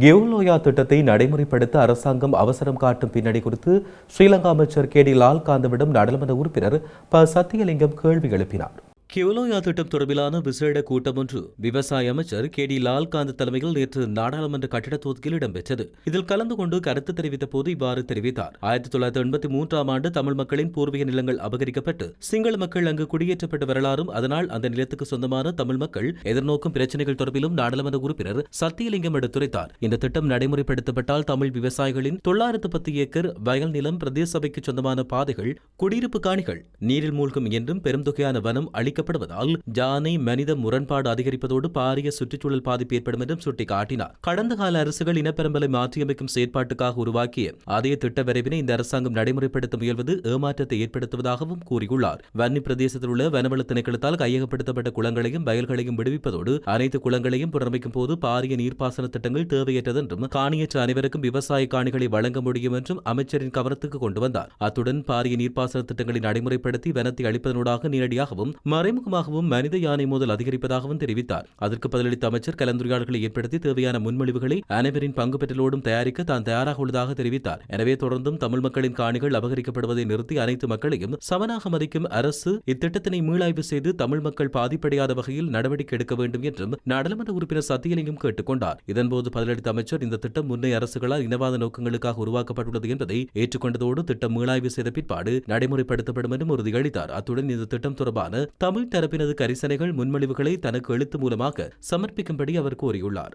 கெவுலோயா திட்டத்தை நடைமுறைப்படுத்த அரசாங்கம் அவசரம் காட்டும் பின்னணி குறித்து ஸ்ரீலங்கா அமைச்சர் கே.டி. லால்காந்தவிடம் நாடாளுமன்ற உறுப்பினர் ப. சத்தியலிங்கம் கேள்வி எழுப்பினார். கெவுலோயா திட்டம் தொடர்பிலான விசேட கூட்டம் ஒன்று விவசாய அமைச்சர் கே.டி. லால்காந்த் தலைமையில் நேற்று நாடாளுமன்ற கட்டிட தொகுதியில் இடம்பெற்றது. இதில் கலந்து கொண்டு கருத்து தெரிவித்த போது இவ்வாறு தெரிவித்தார். 1983ஆம் ஆண்டு தமிழ் மக்களின் பூர்வீக நிலங்கள் அபகரிக்கப்பட்டு சிங்கள மக்கள் அங்கு குடியேற்றப்பட்ட வரலாறும் அதனால் அந்த நிலத்துக்கு சொந்தமான தமிழ் மக்கள் எதிர்நோக்கும் பிரச்சினைகள் தொடர்பிலும் நாடாளுமன்ற உறுப்பினர் சத்தியலிங்கம் எடுத்துரைத்தார். இந்த திட்டம் நடைமுறைப்படுத்தப்பட்டால் தமிழ் விவசாயிகளின் 910 ஏக்கர் வயல் நிலம், பிரதேச சபைக்கு சொந்தமான பாதைகள், குடியிருப்பு காணிகள் நீரில் மூழ்கும் என்றும் பெரும் தொகையான வனம் அளிக்க ஜானை மனித முரண்பாடு அதிகரிப்பதோடு பாரிய சுற்றுச்சூழல் பாதிப்பு ஏற்படும் என்றும் சுட்டிக்காட்டினார். கடந்த கால அரசுகள் இனப்பெரும்பலை மாற்றியமைக்கும் செயற்பாட்டுக்காக உருவாக்கிய அதே திட்ட வரைவினை இந்த அரசாங்கம் நடைமுறைப்படுத்த முயல்வது ஏமாற்றத்தை ஏற்படுத்துவதாகவும் கூறியுள்ளார். வன்னி பிரதேசத்தில் உள்ள வனவள திணைக்களத்தால் கையகப்படுத்தப்பட்ட குளங்களையும் வயல்களையும் விடுவிப்பதோடு அனைத்து குளங்களையும் புனரமைக்கும் போது பாரிய நீர்ப்பாசன திட்டங்கள் தேவையற்றது என்றும் காணியற்ற அனைவருக்கும் விவசாய காணிகளை வழங்க முடியும் என்றும் அமைச்சரின் கவனத்துக்கு கொண்டு வந்தார். அத்துடன் பாரிய நீர்ப்பாசன திட்டங்களை நடைமுறைப்படுத்தி வனத்தை அளிப்பதனூடாக நேரடியாகவும் மறைமுகமாகவும் மனித யானை மோதல் அதிகரிப்பதாகவும் தெரிவித்தார். அதற்கு பதிலளித்த அமைச்சர் கலந்துரையாடல்களை ஏற்படுத்தி தேவையான முன்மொழிவுகளை அனைவரின் பங்கு பெற்றலோடும் தயாரிக்க தான் தயாராக உள்ளதாக தெரிவித்தார். எனவே தொடர்ந்தும் தமிழ் மக்களின் காணிகள் அபகரிக்கப்படுவதை நிறுத்தி அனைத்து மக்களையும் சமனாக மதிக்கும் அரசு இத்திட்டத்தினை மீளாய்வு செய்து தமிழ் மக்கள் பாதிப்படையாத வகையில் நடவடிக்கை எடுக்க வேண்டும் என்றும் நாடாளுமன்ற உறுப்பினர் சத்தியலிங்கம் கேட்டுக் கொண்டார். இதன்போது பதிலளித்த அமைச்சர் இந்த திட்டம் முன்னைய அரசுகளால் இனவாத நோக்கங்களுக்காக உருவாக்கப்பட்டுள்ளது என்பதை ஏற்றுக்கொண்டதோடு திட்டம் மீளாய்வு செய்த பிற்பாடு நடைமுறைப்படுத்தப்படும் என்றும் உறுதியளித்தார். அத்துடன் இந்த திட்டம் தொடர்பான தமிழ் தரப்பினது கரிசனைகள் முன்மொழிவுகளை தனக்கு எழுத்து மூலமாக சமர்ப்பிக்கும்படி அவர் கோரியுள்ளார்.